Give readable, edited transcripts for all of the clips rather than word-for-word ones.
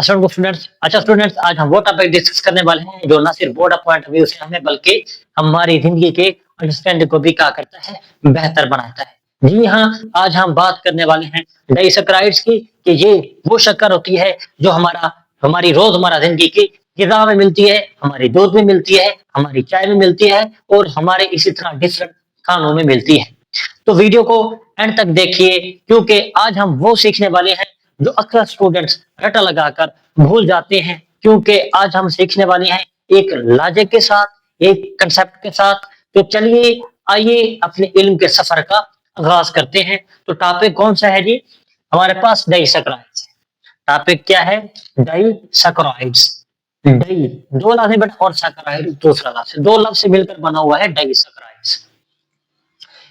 Students, अच्छा students, आज हम वो टॉपिक डिस्कस करने वाले हैं जो ना सिर्फ बोर्ड पॉइंट ऑफ व्यू से हमें बल्कि हमारी जिंदगी के अंडरस्टैंडिंग को भी क्या करता है, बेहतर बनाता है। जी हाँ, आज हम बात करने वाले हैं डाइसैकराइड्स की कि ये वो शक्कर होती है जो हमारी रोजमर्रा जिंदगी की ग़िज़ा में मिलती है, हमारी दूध में मिलती है, हमारी चाय में मिलती है और हमारे इसी तरह डिफरेंट खानों में मिलती है। तो वीडियो को एंड तक देखिए क्योंकि आज हम वो सीखने वाले हैं जो अक्सर स्टूडेंट्स रटा लगाकर भूल जाते हैं, क्योंकि आज हम सीखने वाले हैं एक लॉजिक के साथ, एक कंसेप्ट के साथ। तो चलिए आइए अपने इल्म के सफर का आगाज करते हैं। तो टॉपिक कौन सा है जी? हमारे पास डाइसैकराइड्स। टॉपिक क्या है? डाइसैकराइड्स। डाई दो लफ्ज बट और सैकराइड दूसरा लफ्ज, दो लफ्ज से मिलकर बना हुआ है डाइसैकराइड्स।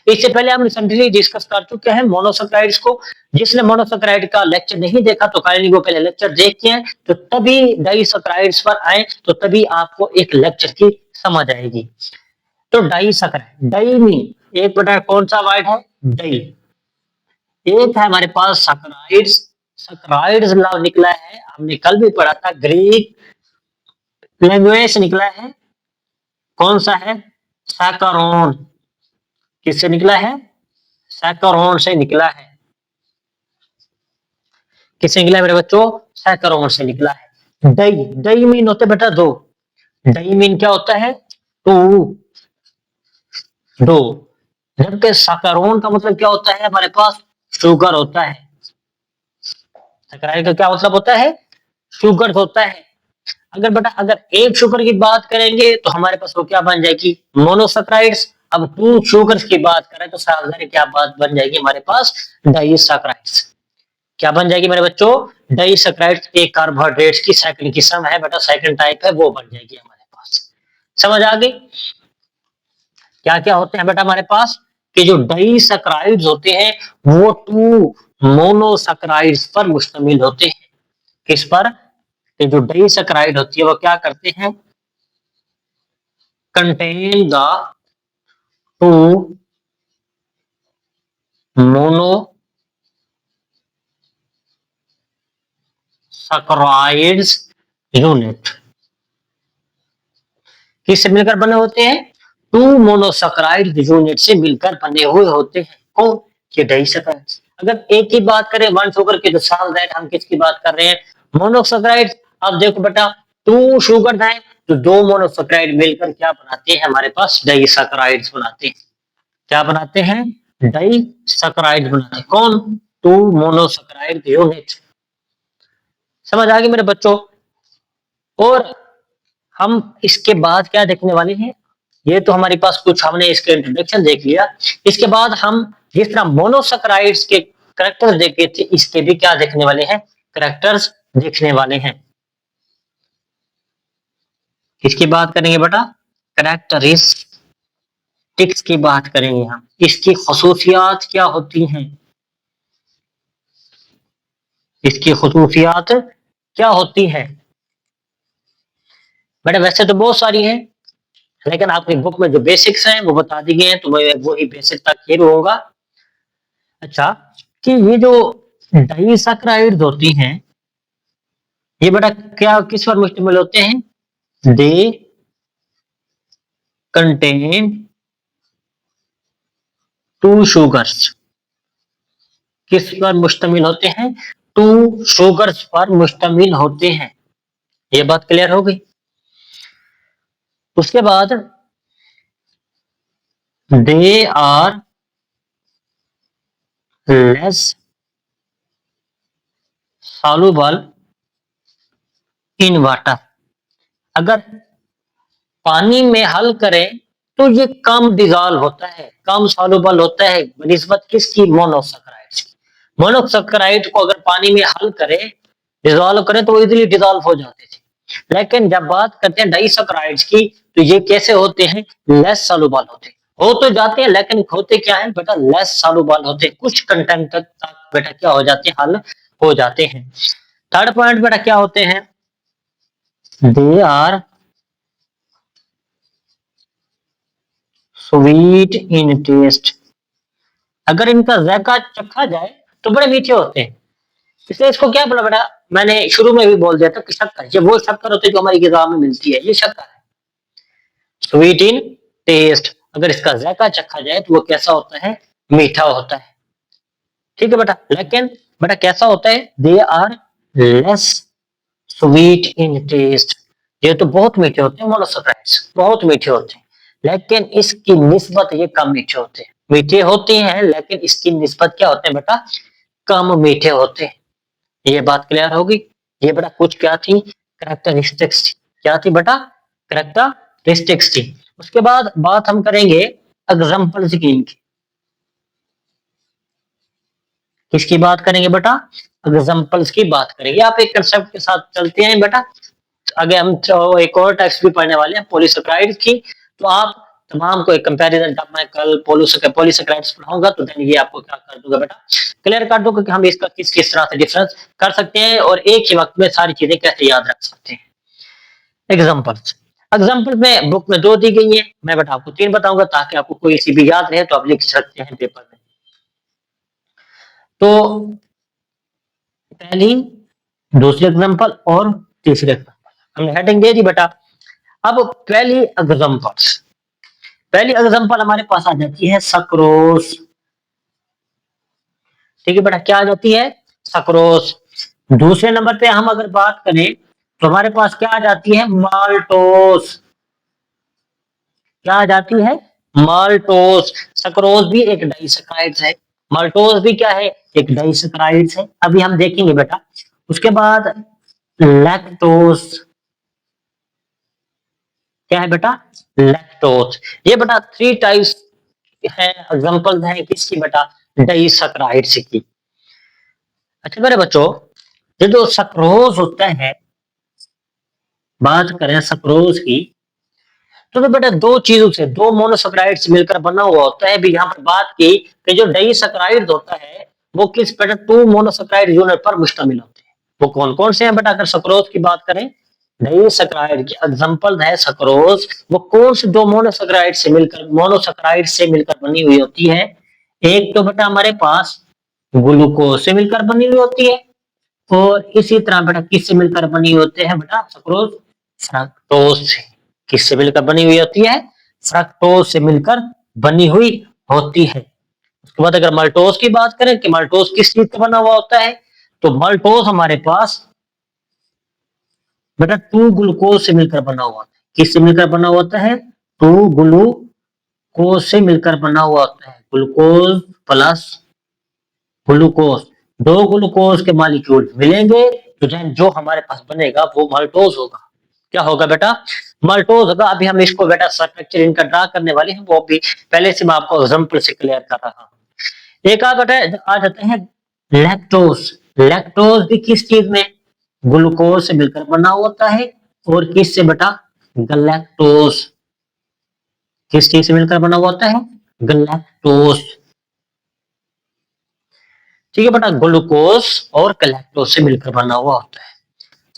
इससे पहले हम रिसेंटली डिस्कस कर चुके हैं मोनोसैकराइड्स को। जिसने मोनोसैकराइड का लेक्चर नहीं देखा तो काइंडली वो पहले लेक्चर देखिए, तो तभी डाइसैकराइड्स पर आए तो तभी आपको एक लेक्चर की समझ आएगी। तो डाइसैकराइड, डाई मीन एक बटा कौन सा वर्ड है? डाई। एक है हमारे पास सैकराइड्स। सैकराइड्स निकला है, हमने कल भी पढ़ा था, ग्रीक लैंग्वेज निकला है। कौन सा है? सैकरोन। किससे निकला है? सैकरोन से निकला है। किससे निकला है मेरे बच्चों? सैकरोन से निकला है। दई, दई मीन होते बेटा दो। दई मीन क्या होता है? टू, दो। जबकि सैकरोन का मतलब क्या होता है? हमारे पास शुगर होता है। सैकराइड का क्या मतलब होता है? शुगर होता है। अगर एक शुगर की बात करेंगे तो हमारे पास वो क्या बन जाएगी? मोनोसैकराइड्स। अब टू शुगर्स की बात करें तो सावधानी क्या बात बन जाएगी हमारे पास? डाइसैकराइड्स। क्या बन जाएगी मेरे बच्चों? डाइसैकराइड्स एक कार्बोहाइड्रेट्स की सेकंड किस्म है बेटा, सेकंड टाइप है, वो बन जाएगी हमारे पास। समझ आ गई? क्या क्या होते हैं बेटा हमारे पास? कि जो डाइसैकराइड्स होते हैं वो टू मोनोसैकराइड्स पर मुश्तमिल होते हैं। किस पर? कि जो डाइसैकराइड होती है वो क्या करते हैं? Contain the two monosaccharides unit. किससे मिलकर बने होते हैं? टू मोनोसैकराइड यूनिट से मिलकर बने हुए होते हैं। कौन? ये डाइसैकराइड्स। अगर एक की बात करें वन शुगर की तो साल दैट हम किसकी बात कर रहे हैं? मोनोसैकराइड्स। अब देखो बेटा, टू शुगर है तो दो मोनोसैकराइड मिलकर क्या बनाते हैं? हमारे पास डाइसैकराइड्स बनाते हैं। क्या बनाते हैं? डाइसैकराइड बनाते हैं। कौन? Two monosaccharide unit. समझ आ गई मेरे बच्चों? और हम इसके बाद क्या देखने वाले हैं? ये तो हमारे पास कुछ हमने इसके इंट्रोडक्शन देख लिया। इसके बाद हम जिस तरह मोनोसैकराइड्स के कैरेक्टर्स देखे थे, इसके भी क्या देखने वाले हैं? कैरेक्टर्स देखने वाले हैं। किसकी बात करेंगे बेटा? कैरेक्टरिस्टिक्स की बात करेंगे हम। इसकी खसूसियात क्या होती हैं? इसकी खसूसियात क्या होती है बेटा? वैसे तो बहुत सारी हैं, लेकिन आपकी बुक में जो बेसिक्स हैं वो बता दी गए हैं, तो मैं वही बेसिक तक ही रहूंगा। अच्छा, कि ये जो डाइसैकराइड्स होती हैं ये बेटा क्या किस पर मुश्तमिल होते हैं? They contain two sugars. किस पर मुश्तमिल होते हैं? टू शुगर्स पर मुश्तमिल होते हैं। ये बात क्लियर हो गई? उसके बाद they are less soluble in water. अगर पानी में हल करें तो ये कम डिजॉल्व होता है, कम सॉल्युबल होता है बनिस्बत किसकी? मोनोसैकराइड्स की। मोनोसैकराइड को अगर पानी में हल करें, डिजॉल्व करें तो इजीली डिजॉल्व हो जाते थे। लेकिन जब बात करते हैं डाइसैकराइड्स की तो ये कैसे होते हैं? लेस सॉल्युबल होते हैं। हो तो जाते हैं लेकिन होते क्या है बेटा? लेस सॉल्युबल होते हैं। कुछ कंटेंट तक बेटा क्या हो जाते हैं? हल हो जाते हैं। थर्ड पॉइंट बेटा क्या होते हैं? They are sweet in taste. अगर इनका जायका चखा जाए तो बड़े मीठे होते हैं, इसलिए इसको क्या बोला बेटा? मैंने शुरू में भी बोल दिया था कि शक्कर, ये वो शक्कर होती है जो हमारी ग़िज़ा में मिलती है, ये शक्कर है। स्वीट इन टेस्ट, अगर इसका जायका चखा जाए तो वो कैसा होता है? मीठा होता है। ठीक है बेटा, लेकिन बेटा कैसा होता है? They are less sweet in taste, ये तो बहुत मीठे होते हैं मोनोसैकराइड्स, बहुत मीठे होते हैं, लेकिन इसकी निस्बत ये कम मीठे होते हैं। मीठे होते हैं लेकिन इसकी निस्बत क्या होते हैं बेटा? कम मीठे होते हैं। ये बात क्लियर होगी? ये बेटा कुछ क्या थी? कैरेक्टरिस्टिक्स थी। क्या थी बेटा? कैरेक्टरिस्टिक्स थी। उसके बाद बात हम करेंगे एग्जाम्पल्स की इनकी। किसकी बात करेंगे बेटा? एग्जाम्पल्स की बात करेंगे। आप एक कंसेप्ट के साथ चलते हैं बेटा, आगे हम तो एक और टाइप्स भी पढ़ने वाले हैं पॉलीसेकेराइड की, तो आप तमाम को एक कंपैरिजन, जब मैं कल पॉलीसेकेराइड्स पढ़ाऊंगा तो देन ये आपको क्या कर दूंगा बेटा? क्लियर कर दूंगा कि हम इसका किस किस तरह से डिफरेंस कर सकते हैं और एक ही वक्त में सारी चीजें कैसे याद रख सकते हैं। एग्जाम्पल्स, एग्जाम्पल में बुक में 2 दी गई है, मैं बेटा आपको 3 बताऊंगा ताकि आपको कोई सी भी याद रहे तो आप लिख सकते हैं पेपर में। तो पहली, दूसरी एग्जाम्पल और तीसरी एग्जाम्पल हमने हेडिंग दे दी बेटा। अब पहली एग्जाम्पल हमारे पास आ जाती है सक्रोस। ठीक है बेटा, क्या आ जाती है? सक्रोस। दूसरे नंबर पे हम अगर बात करें तो हमारे पास क्या आ जाती है? माल्टोस। क्या आ जाती है? माल्टोस। सक्रोस भी एक डाइसैकराइड्स है, माल्टोस भी क्या है? एक डाइसैकराइड्स है। अभी हम देखेंगे बेटा। उसके बाद लैक्टोस, क्या है बेटा? लैक्टोस। ये बेटा 3 टाइप्स है, एग्जांपल है किसकी बेटा? डाइसैकराइड्स की। अच्छा मेरे बच्चों, ये जो सक्रोज होता है, बात करें सक्रोज की, तो बेटा 2 चीजों से, 2 मोनोसैकराइड से मिलकर बना हुआ होता है। अभी यहाँ पर बात की कि जो डाइसैकराइड होता है वो किस बेटा? 2 मोनोसैकराइड यूनिट पर मुश्तमिल होते हैं। वो कौन कौन से हैं बेटा? अगर सक्रोज की बात करें, डाइसैकराइड की एग्जांपल है सक्रोज, वो कौन से 2 मोनोसैकराइड से मिलकर बनी हुई होती है? एक तो बेटा हमारे पास ग्लूकोज से मिलकर बनी हुई होती है, और इसी तरह बेटा किससे मिलकर बनी होते हैं बेटा? सक्रोज फ्रक्टोज से। किससे मिलकर बनी हुई होती है? फ्रक्टोज से मिलकर बनी हुई होती है। उसके बाद अगर माल्टोज की बात करें कि माल्टोज किस चीज का बना हुआ होता है, तो माल्टोज हमारे पास बेटा 2 ग्लूकोज से मिलकर बना हुआ होता है। किससे मिलकर बना हुआ होता है? 2 ग्लूकोज से मिलकर बना हुआ होता है। ग्लूकोज प्लस ग्लूकोज, 2 ग्लूकोज के मॉलिक्यूल मिलेंगे तो जो हमारे पास बनेगा वो माल्टोज होगा। क्या होगा बेटा? माल्टोज होगा। अभी हम इसको बेटा स्ट्रक्चर इनका ड्रा करने वाले हैं, वो भी पहले से मैं आपको एग्जांपल से क्लियर कर रहा हूं। एक आ जाते हैं लैक्टोज। लैक्टोज भी किस चीज में? ग्लूकोज से मिलकर बना होता है, और किस से बेटा? गलैक्टोज। किस चीज से मिलकर बना हुआ होता है? गलैक्टोज। ठीक है बेटा, ग्लूकोज और गलैक्टोज से मिलकर बना हुआ होता है।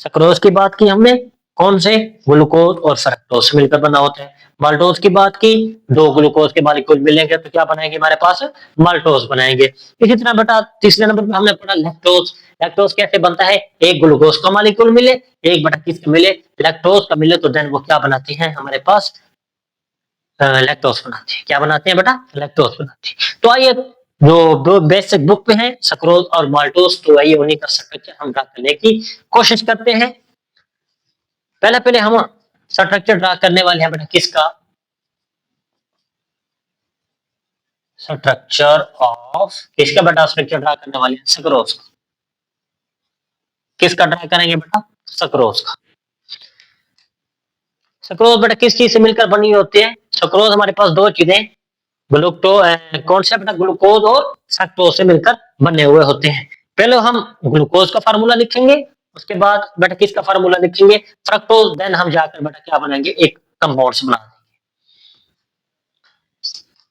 सक्रोज की बात की हमने, कौन से? ग्लूकोज और फ्रक्टोज से मिलकर बना होता है। माल्टोज की बात की, 2 ग्लूकोज के मॉलिक्यूल मिलेंगे तो क्या बनाएंगे हमारे पास? माल्टोज बनाएंगे। इसी तरह बेटा तीसरे नंबर पे हमने पढ़ा लैक्टोज। लैक्टोज कैसे बनता है? एक ग्लूकोज का मॉलिक्यूल मिले, एक बेटा किसका मिले? लैक्टोज का मिले, तो देन वो क्या बनाते हैं हमारे पास? लैक्टोज बनाते हैं। क्या बनाते हैं बेटा? लैक्टोज बनाते हैं। तो आइए जो बेसिक बुक पे है सक्रोज और माल्टोज, तो आइए उन्हीं का स्ट्रक्चर हम ड्रा करने की कोशिश करते हैं। पहले हम स्ट्रक्चर ड्रा करने वाले हैं बेटा किसका? स्ट्रक्चर ऑफ, किसका बेटा स्ट्रक्चर ड्रा करने वाले हैं? सक्रोज का। किसका ड्रा करेंगे बेटा? सक्रोज का। सक्रोज बेटा किस चीज से मिलकर बनी होती है? सक्रोज हमारे पास 2 चीजें, ग्लूको कौन सा बेटा? ग्लूकोज और फ्रक्टोज से मिलकर बने हुए होते हैं। पहले हम ग्लूकोज का फार्मूला लिखेंगे, उसके बाद बेटा किसका फार्मूला लिखेंगे? फ्रक्टोज। देन हम जाकर बेटा क्या बनाएंगे? एक कंपाउंड्स बना देंगे।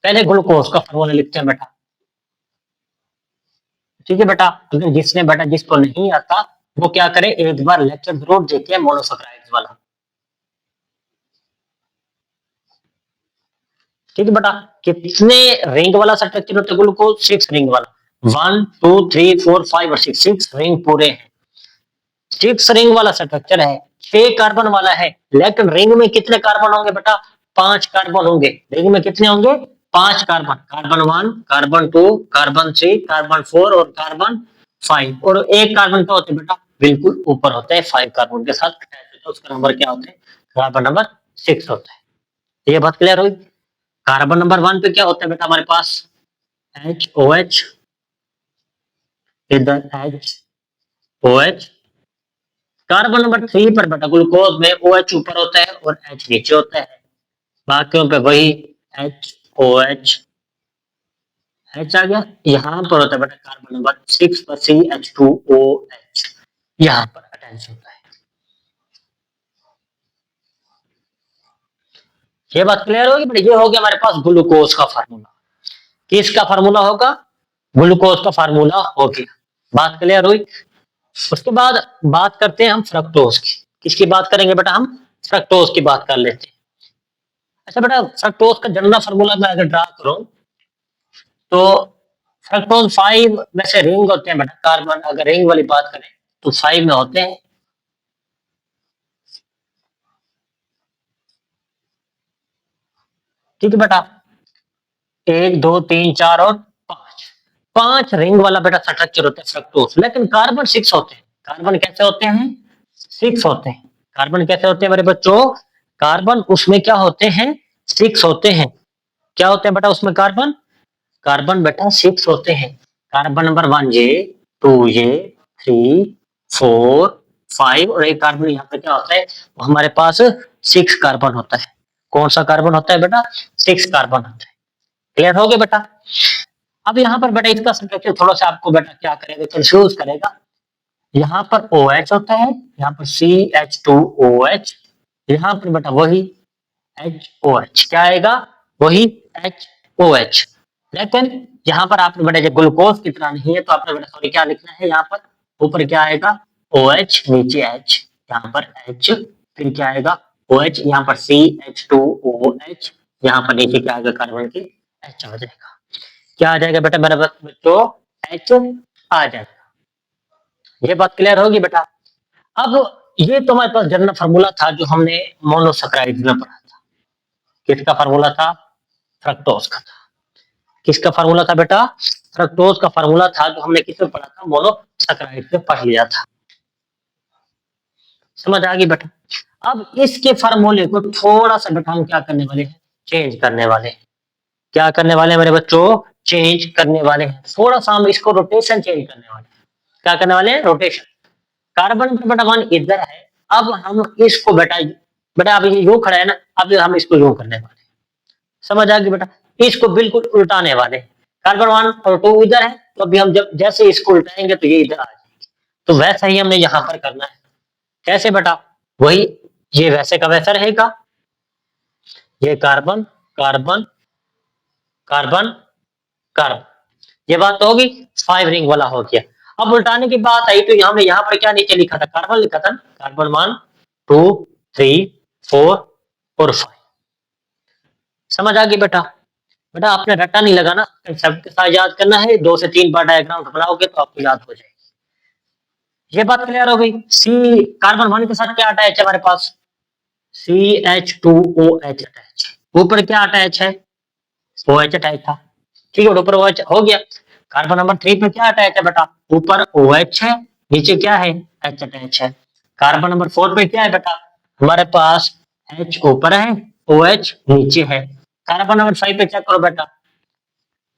पहले ग्लूकोज का फार्मूला लिखते हैं बेटा। ठीक है बेटा, अगर जिसने बेटा जिसको नहीं आता वो क्या करे, एक बार लेक्चर जरूर देखे मोनोसैकराइड्स वाला। ठीक है बेटा, कितने रिंग वाला स्ट्रक्चर होता है ग्लूकोज? 6 रिंग वाला। 1 2 3 4 5 और 6 रिंग पूरे हैं। सिक्स रिंग वाला स्ट्रक्चर है, 6 कार्बन वाला है, लेकिन रिंग में कितने कार्बन होंगे बेटा? 5 कार्बन होंगे। रिंग में कितने होंगे? 5 carbon. Carbon 1, carbon 2, carbon 3, carbon 4 और कार्बन 5। और एक कार्बन क्या होता है बेटा? बिल्कुल ऊपर होता है, 5 कार्बन के साथ अटैच होता है, उसका नंबर क्या होता है? कार्बन नंबर 6 होता है। ये बात क्लियर हुई? कार्बन नंबर 1 पे क्या होता है बेटा हमारे पास? HOH, इधर HOH। कार्बन नंबर 3 पर बेटा ग्लूकोज में OH ऊपर होता है और H नीचे होता है। बाकियों पे वही HOH, H आ गया। यहाँ पर होता है बेटा कार्बन नंबर 6 पर CH2OH, यहाँ पर अटैच होता है। ये बात क्लियर होगी बेटा? ये हो गया हमारे पास ग्लूकोज का फार्मूला। किसका फार्मूला होगा? ग्लूकोज का फार्मूला हो गया। बात क्लियर हुई? उसके बाद बात करते हैं हम फ्रक्टोज की। किसकी बात करेंगे बेटा? हम फ्रक्टोज की बात कर लेते हैं। अच्छा बेटा, फ्रक्टोज का जनरल फार्मूला मैं अगर ड्रा करूं तो फ्रक्टोज 5 में से रिंग होते हैं बेटा। कार्बन अगर रिंग वाली बात करें तो 5 में होते हैं। ठीक है बेटा, 1 2 3 4 और 5, 5 रिंग वाला बेटा स्ट्रक्चर होता है फ्रक्टोज। लेकिन कार्बन 6 होते हैं। कार्बन कैसे होते हैं? 6 होते हैं। कार्बन कैसे होते हैं मेरे बच्चों? कार्बन उसमें क्या होते हैं? 6 होते हैं। क्या होते हैं बेटा उसमें कार्बन? कार्बन बेटा 6 होते हैं। कार्बन नंबर 1 ये, 2 ये, 3, 4, 5 और एक कार्बन यहाँ पे क्या होता है? हमारे पास 6 कार्बन होता है। कौन सा कार्बन होता है बेटा? 6 कार्बन होता है। क्लियर हो गया बेटा? अब यहाँ पर बेटा इसका स्ट्रक्चर थोड़ा सा आपको बेटा क्या करेगा? कंफ्यूज करेगा। यहाँ पर OH होता है, यहाँ पर CH2OH, यहाँ पर बेटा वही HOH। क्या आएगा? वही HOH। लेकिन यहाँ पर आपने बेटा जब ग्लूकोज की तरह नहीं है तो आपने बेटा सॉरी क्या लिखना है? यहाँ पर ऊपर क्या आएगा? OH, नीचे H, यहाँ पर H, फिर क्या आएगा? OH, यहाँ पर CH2OH, यहाँ पर नीचे क्या आएगा? कार्बन की H आ जाएगा। क्या आ जाएगा बेटा मेरे बच्चों? H आ जाएगा। ये बात क्लियर होगी बेटा? अब ये तो हमारे पास जनरल फार्मूला था जो हमने मोनोसैकेराइड में पढ़ा था। किसका फार्मूला था? फ्रक्टोज का था। किसका फार्मूला था बेटा? फ्रक्टोज का फार्मूला था जो हमने किसमें पढ़ा था? मोनोसैकेराइड में पढ़ लिया था। समझ आ गई बेटा? अब इसके फार्मूले को थोड़ा सा बेटा हम क्या करने वाले हैं? चेंज करने वाले हैं। क्या करने वाले हैं मेरे बच्चों? चेंज करने वाले हैं। थोड़ा सा हम इसको रोटेशन चेंज करने वाले हैं। क्या करने वाले हैं? रोटेशन। कार्बन पे बेटा 1 इधर है। अब हम इसको बेटा बेटा अब ये यूं खड़ा है ना, अब हम इसको यूं करने वाले हैं। समझ आ गई बेटा? इसको बिल्कुल उल्टाने वाले हैं। कार्बन 1 और 2 इधर है, तो अभी हम जब जैसे इसको उल्टाएंगे तो ये इधर आ जाएंगे। तो वैसा ही हमने यहाँ पर करना है। कैसे बेटा? वही, ये वैसे का वैसा रहेगा। ये कार्बन कार्बन कार्बन कार्बन, ये बात तो होगी। 5 रिंग वाला हो गया। अब उल्टाने की बात आई तो हमने यहाँ पर क्या नीचे लिखा था? कार्बन लिखा था। कार्बन 1 2 3 4 और 5। समझ आ गई बेटा? बेटा आपने रट्टा नहीं लगाना, सबके साथ याद करना है। 2 से 3 बार डायग्राम बनाओगे तो आपको याद हो जाएगी। ये बात क्लियर हो गई? सी कार्बन 1 के साथ क्या अटैच है हमारे पास? CH2OH attach. ऊपर क्या अटैच है? OH अटैच था। ठीक है, ऊपर OH हो गया। कार्बन नंबर 3 पे क्या अटैच है बेटा? ऊपर OH है, नीचे क्या है? H अटैच है। कार्बन नंबर 4 पे क्या है बेटा? हमारे पास H ऊपर है, OH नीचे है। कार्बन नंबर 5 पे चेक करो बेटा,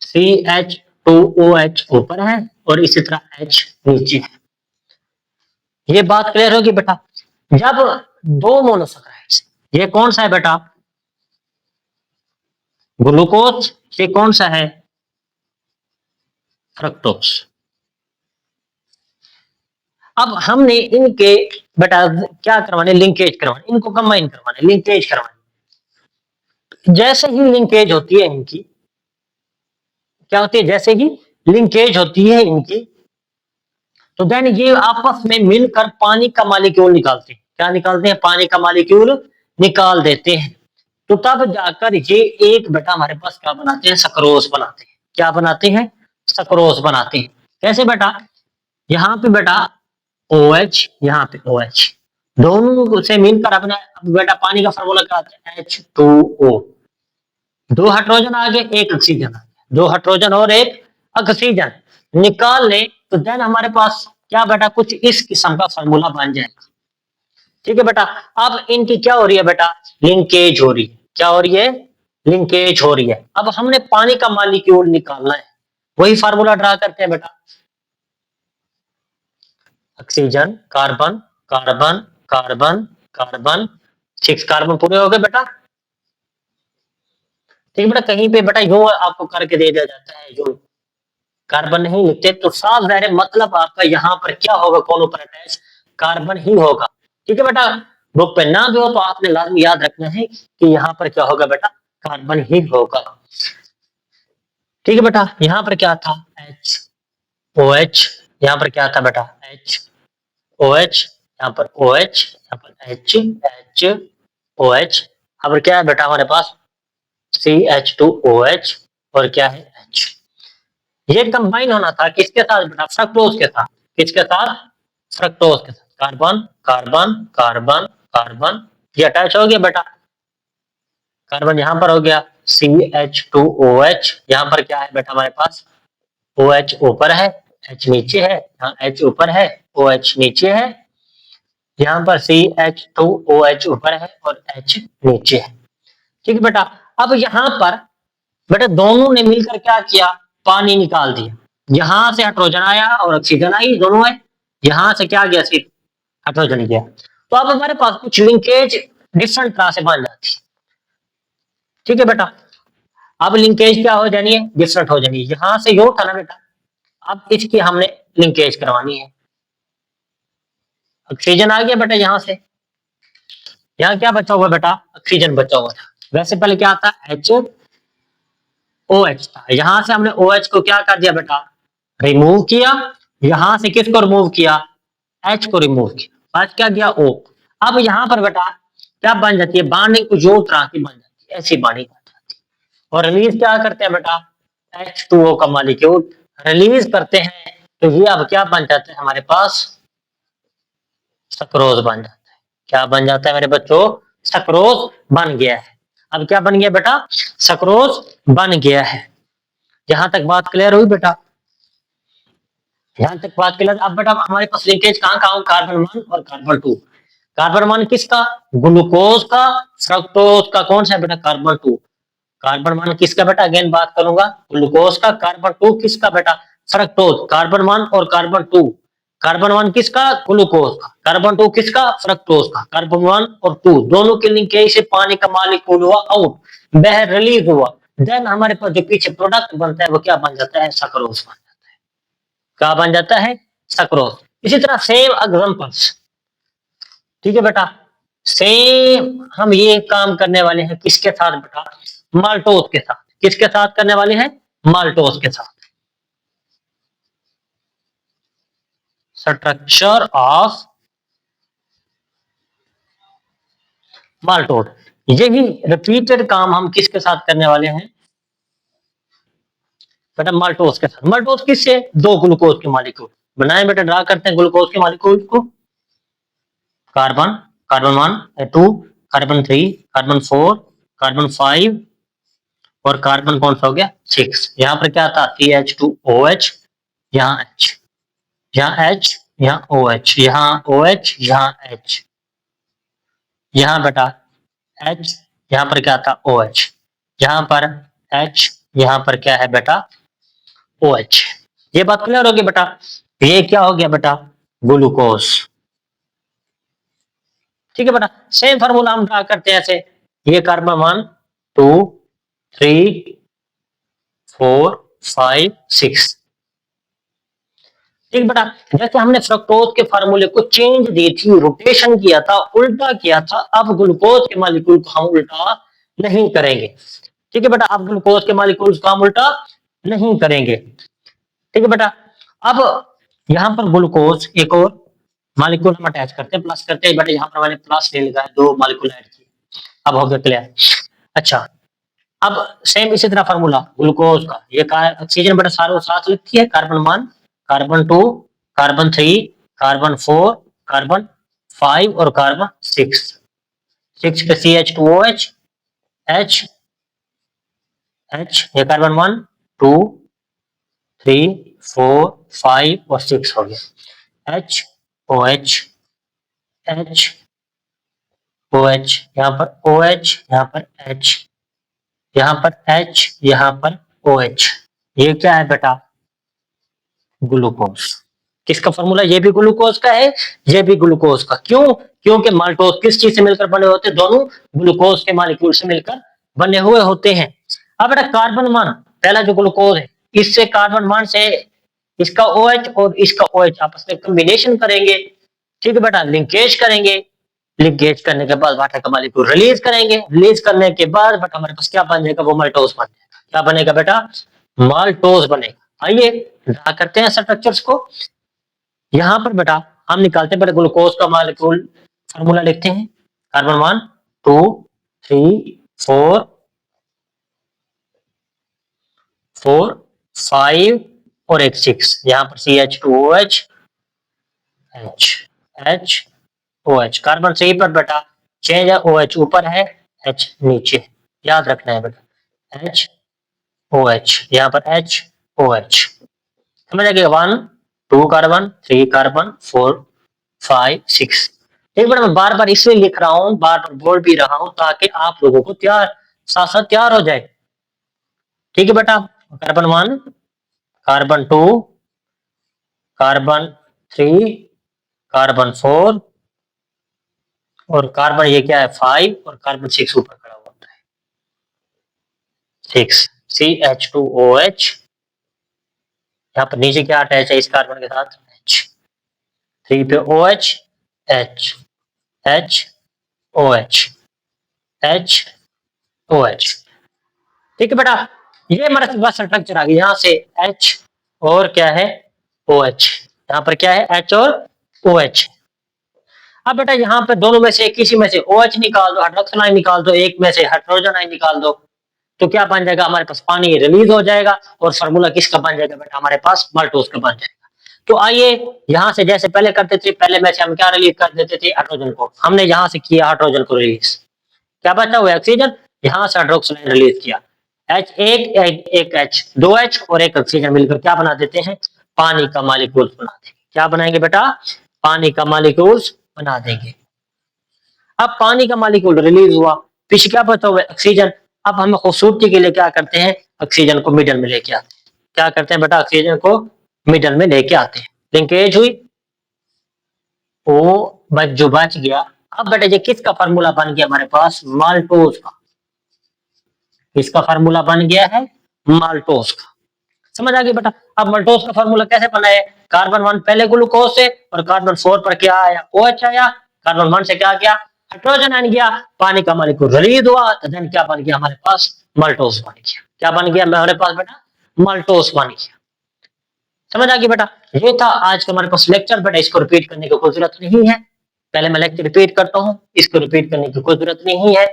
CH2OH ऊपर है और इसी तरह H नीचे है। ये बात क्लियर होगी बेटा? जब दो मोनोसैकेराइड्स, ये कौन सा है बेटा? ग्लूकोज। ये कौन सा है? फ्रक्टोज। अब हमने इनके बेटा क्या करवाने? लिंकेज करवाने, इनको कंबाइन करवाने, लिंकेज करवाने। जैसे ही लिंकेज होती है इनकी, क्या होती है? जैसे ही लिंकेज होती है इनकी, तो देन ये आपस में मिलकर पानी का मॉलिक्यूल निकालते हैं। क्या निकालते हैं? पानी का मॉलिक्यूल निकाल देते हैं। तो तब जाकर ये एक बेटा हमारे पास क्या बनाते हैं? सक्रोज बनाते हैं। क्या बनाते हैं? सक्रोज बनाते हैं। कैसे बेटा? यहाँ पे बेटा OH, यहाँ पे OH, दोनों से मिलकर अपना अब बेटा पानी का फार्मूला क्या आता है? H2O। दो हाइड्रोजन आ गए, एक ऑक्सीजन आ गया, दो हाइड्रोजन और एक ऑक्सीजन निकाल ले तो देन हमारे पास क्या बेटा कुछ इस किस्म का फार्मूला बन जाएगा। ठीक है बेटा, अब इनकी क्या हो रही है बेटा? लिंकेज हो रही है। क्या हो रही है? लिंकेज हो रही है। अब हमने पानी का मॉलिक्यूल निकालना है, वही फार्मूला ड्रा करते हैं बेटा। Oxygen, carbon, carbon, carbon, carbon, 6 carbon पूरे हो गए बेटा। ठीक है बेटा, कहीं पे बेटा यूं आपको करके दे दिया जाता है, जो कार्बन नहीं लिखते तो साफ जाहिर है मतलब आपका यहाँ पर क्या होगा, कौन ऊपर अटैच? कार्बन ही होगा। ठीक है बेटा, बुक पे ना भी हो तो आपने लाजमी याद रखना है कि यहाँ पर क्या होगा बेटा? कार्बन ही होगा। ठीक है बेटा, यहाँ पर क्या था? एच ओ एच, यहाँ पर क्या था बेटा? एच ओ एच, यहाँ पर ओ एच, यहाँ पर एच एच ओ एच, यहाँ पर क्या है बेटा हमारे पास? CH2OH और क्या है? H। ये कंबाइन होना था किसके साथ बेटा? फ्रक्टोज के साथ। किसके साथ? फ्रक्टोज के साथ। कार्बन, कार्बन, कार्बन, कार्बन, ये अटैच हो गया बेटा। कार्बन यहाँ पर हो गया CH2OH, यहाँ पर क्या है बेटा हमारे पास? OH ऊपर है, H नीचे है, यहाँ H ऊपर है, OH नीचे है, यहाँ पर CH2OH ऊपर है और H नीचे है। ठीक है बेटा, अब यहाँ पर बेटा दोनों ने मिलकर क्या किया? पानी निकाल दिया। यहां से हाइड्रोजन आया और ऑक्सीजन आई, दोनों है। यहां से क्या गया? सिर्फ हाइड्रोजन गया। तो अब हमारे पास कुछ लिंकेज डिफरेंट तरह से बन जाती है। ठीक है बेटा, अब लिंकेज क्या हो जानी है? डिफरेंट हो जानी है। यहां से यो था ना बेटा, अब इसकी हमने लिंकेज करवानी है। ऑक्सीजन आ गया बेटा यहां से, यहाँ क्या बचा हुआ बेटा? ऑक्सीजन बचा हुआ था। वैसे पहले क्या था? OH था, यहां से हमने OH को क्या कर दिया बेटा? रिमूव किया। यहां से किसको रिमूव किया? H को रिमूव किया, आज क्या किया? O। अब यहां पर बेटा क्या बन जाती है? बॉन्डिंग कुछ और तरह की बन जाती है, ऐसी बॉन्डिंग बन जाती है। और रिलीज क्या करते हैं बेटा? H2O का मॉलिक्यूल रिलीज करते हैं, तो ये अब क्या बन जाता है हमारे पास? सक्रोज बन जाता है। क्या बन जाता है मेरे बच्चों? सक्रोज बन गया है। अब क्या बन गया बेटा? सक्रोज बन गया है। यहां तक बात क्लियर हुई बेटा? यहां तक बात क्लियर। अब बेटा हमारे पास लिंकेज कहां कहां? कार्बन 1 और कार्बन 2। कार्बन 1 किसका? ग्लूकोज का। फ्रक्टोज का कौन सा है बेटा? कार्बन 2। कार्बन 1 किसका बेटा? अगेन बात करूंगा, ग्लूकोज का। कार्बन 2 किसका बेटा? फ्रक्टोज। कार्बन 1 और कार्बन 2। कार्बन 1 किसका? ग्लूकोज का। कार्बन 2 किसका? फ्रक्टोज का। कार्बन 1 और 2 दोनों के लिंकेज से पानी का मॉलिक्यूल हुआ आउट, बाहर रिलीज हुआ। देन हमारे पास जो पीछे प्रोडक्ट बनता है वो क्या बन जाता है? सक्रोज बन जाता है। क्या बन जाता है? सक्रोज। इसी तरह सेम एग्जांपल्स। ठीक है बेटा, सेम हम ये काम करने वाले हैं किसके साथ बेटा? माल्टोज के साथ। किसके साथ करने वाले हैं? माल्टोज के साथ। स्ट्रक्चर ऑफ माल्टोज, यही रिपीटेड काम हम किसके साथ करने वाले हैं बेटा? माल्टोज के साथ। माल्टोज किससे? दो ग्लूकोज के मॉलिक्यूल बनाए बेटा, ड्रा करते हैं ग्लूकोज के मॉलिक्यूल को। Carbon, carbon 1 2, carbon 3, carbon 4, carbon 5 और कार्बन कौन सा हो गया? 6। यहाँ पर क्या था? CH2OH, यहाँ H, यहाँ H, यहाँ OH, यहाँ OH, यहाँ H, यहाँ बेटा H, यहाँ पर क्या था? OH, यहाँ पर H, यहाँ पर क्या है बेटा? OH। ये बात क्लियर होगी बेटा? ये क्या हो गया बेटा? ग्लूकोज। ठीक है बेटा, सेम फार्मूला हम ड्रा करते हैं ऐसे। ये कार्बन 1 2 3 4 5 6। ठीक बेटा, जैसे हमने फ्रक्टोज के फार्मूले को चेंज दी थी, रोटेशन किया था, उल्टा किया था, अब ग्लूकोज के मॉलिक्यूल को हम उल्टा नहीं करेंगे। ठीक है बेटा, अब ग्लूकोज के मॉलिक्यूल्स को हम उल्टा नहीं करेंगे। ठीक है बेटा, अब यहाँ पर ग्लूकोज एक और मॉलिक्यूल हम अटैच करते हैं, प्लस करते हैं बेटा। यहाँ पर मैंने प्लस ले लिया है, दो मॉलिक्यूल ऐड किए। अब हो गया क्लियर। अच्छा, अब सेम इसी तरह फार्मूला ग्लूकोज का। ये ऑक्सीजन बेटा सारे साथ लिखती है, carbon 1, carbon 2, carbon 3, carbon 4, carbon 5 और कार्बन 6। 6 पे CH2OH, H, ये कार्बन 1, 2, 3, 4, 5 और 6 हो गया। HOH, HOH, यहाँ पर OH, यहाँ पर H, यहाँ पर H, यहाँ पर OH। ये क्या है बेटा? ग्लूकोज। किसका फॉर्मूला? ये भी ग्लूकोज का है, ये भी ग्लूकोज का। क्यों? क्योंकि माल्टोज किस चीज से मिलकर बने होते हैं? दोनों ग्लूकोज के मॉलिक्यूल से मिलकर बने हुए होते हैं। अब बेटा कार्बन 1 पहला जो ग्लूकोज है, इससे कार्बन 1 से इसका OH और इसका OH आपस में कॉम्बिनेशन करेंगे। ठीक है बेटा, लिंकेज करेंगे। लिंकेज करने के बाद वाटर का मॉलिक्यूल रिलीज करेंगे। रिलीज करने के बाद बेटा हमारे पास क्या बन जाएगा? वो माल्टोज बन जाएगा। क्या बनेगा बेटा? माल्टोज बनेगा। आइए ड्रा करते हैं स्ट्रक्चर्स को। यहां पर बेटा हम निकालते हैं, बेटा ग्लूकोज का मॉलिक्यूल फार्मूला लिखते हैं। कार्बन 1, 2, 3, 4, 5 और एक 6। यहाँ पर CH2OH, HOH। कार्बन 3 पर बेटा चेंज है, OH ऊपर है, H नीचे। याद रखना है बेटा, HOH, यहाँ पर HOH। समझ आ गया? 1, 2 कार्बन, 3 कार्बन, 4, 5, 6। एक बार मैं बार बार इसलिए लिख रहा हूं, बार बार बोल भी रहा हूं, ताकि आप लोगों को साथ साथ तैयार हो जाए। ठीक है बेटा, कार्बन 1, कार्बन 2, कार्बन 3, कार्बन 4 और कार्बन ये क्या है? 5 और कार्बन 6 ऊपर खड़ा हुआ होता है, 6। CH2OH। यहाँ पर नीचे क्या अटैच है इस कार्बन के साथ? H। 3 पे OH, HOH, HOH। ठीक है बेटा, ये हमारा बस स्ट्रक्चर आ गया। यहाँ से H और क्या है? OH। यहाँ पर क्या है? H और OH। अब बेटा यहाँ पे दोनों में से किसी में से OH निकाल दो, हाइड्रोक्सिल आयन निकाल दो, एक में से हाइड्रोजन आयन निकाल दो, तो क्या बन जाएगा? हमारे पास पानी रिलीज हो जाएगा और फार्मूला किसका बन जाएगा बेटा? हमारे पास माल्टोज का बन जाएगा। तो आइए यहाँ से जैसे पहले करते थे, पहले में से हम क्या रिलीज कर देते थे? हाइड्रोजन को। हमने यहाँ से किया हाइड्रोजन को रिलीज, क्या बचा हुआ? ऑक्सीजन। यहाँ से हाइड्रोक्सिल आयन रिलीज किया, H, एक H, 2H और एक ऑक्सीजन मिलकर क्या बना देते हैं? पानी का मॉलिक्यूल बना देंगे। क्या बनाएंगे बेटा? पानी का मॉलिक्यूल बना देंगे। अब पानी का मॉलिक्यूल रिलीज हुआ, पीछे क्या बचा हुआ? ऑक्सीजन। अब हम खूबसूरती के लिए क्या करते हैं? ऑक्सीजन को मिडल में लेके आते हैं। क्या करते हैं बेटा? ऑक्सीजन को मिडल में लेके आते हैं। लिंकेज हुई, ओ जो बच गया। अब बेटा ये किसका फार्मूला बन गया हमारे पास? माल्टोज का। इसका फार्मूला बन गया है माल्टोज का। समझ आ गई बेटा? अब माल्टोज का फार्मूला कैसे बना है? कार्बन 1 पहले ग्लूकोज से और कार्बन 4 पर क्या आया? OH आया। कार्बन 1 से क्या गया? हाइड्रोजन आयन गया, पानी का मॉलिक्यूल रिलीज हुआ, तो देन क्या बन गया हमारे पास? माल्टोज बन गया। क्या बन गया हमारे पास बेटा? माल्टोज बन गया। समझ आ गई बेटा? ये था आज का हमारे पास लेक्चर। बेटा इसको रिपीट करने की कोई जरूरत नहीं है। पहले मैं लेक्चर रिपीट करता हूँ, इसको रिपीट करने की कोई जरूरत नहीं है।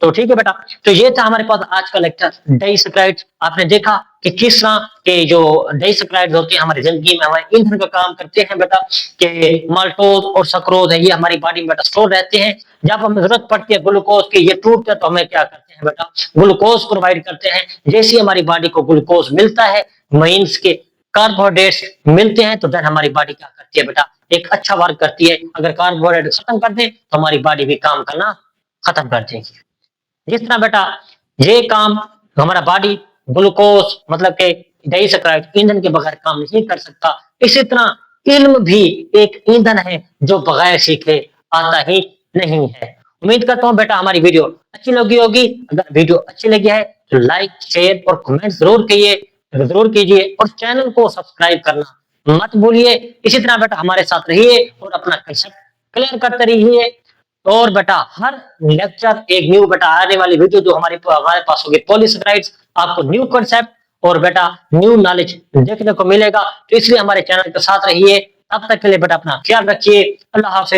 तो ठीक है बेटा, तो ये था हमारे पास आज का लेक्चर डाइसैकाराइड्स। आपने देखा कि किस तरह के जो डाइसैकाराइड्स होते हैं हमारी जिंदगी में हमारे ईंधन का काम करते हैं बेटा, कि माल्टोज और सक्रोज है, ये हमारी बॉडी में बेटा स्टोर रहते हैं। जब हमें जरूरत पड़ती है ग्लूकोज की, ये टूटते तो हमें क्या करते हैं बेटा? ग्लूकोज प्रोवाइड करते हैं। जैसे हमारी बॉडी को ग्लूकोज मिलता है, मीन्स के कार्बोहाइड्रेट्स मिलते हैं, तो देन हमारी बॉडी क्या करती है बेटा? एक अच्छा वर्क करती है। अगर कार्बोहाइड्रेट खत्म कर दे तो हमारी बॉडी भी काम करना खत्म कर देगी। जिस तरह बेटा ये काम हमारा बॉडी ग्लूकोज मतलब के डाइसैकाराइड ईंधन के बगैर काम नहीं कर सकता, इसी तरह इल्म भी एक ईंधन है जो बगैर सीखे आता ही नहीं है। उम्मीद करता हूँ बेटा हमारी वीडियो अच्छी लगी होगी। अगर वीडियो अच्छी लगी है तो लाइक, शेयर और कमेंट जरूर कीजिए और चैनल को सब्सक्राइब करना मत भूलिए। इसी तरह बेटा हमारे साथ रहिए और अपना कंसेप्ट क्लियर करते रहिए। और बेटा हर लेक्चर एक न्यू बेटा आने वाली वीडियो जो हमारे पास होगी पॉलीसैकेराइड्स, आपको न्यू कॉन्सेप्ट और बेटा न्यू नॉलेज देखने को मिलेगा। तो इसलिए हमारे चैनल के साथ रहिए। तब तक के लिए बेटा अपना ख्याल रखिए। अल्लाह हाफिज।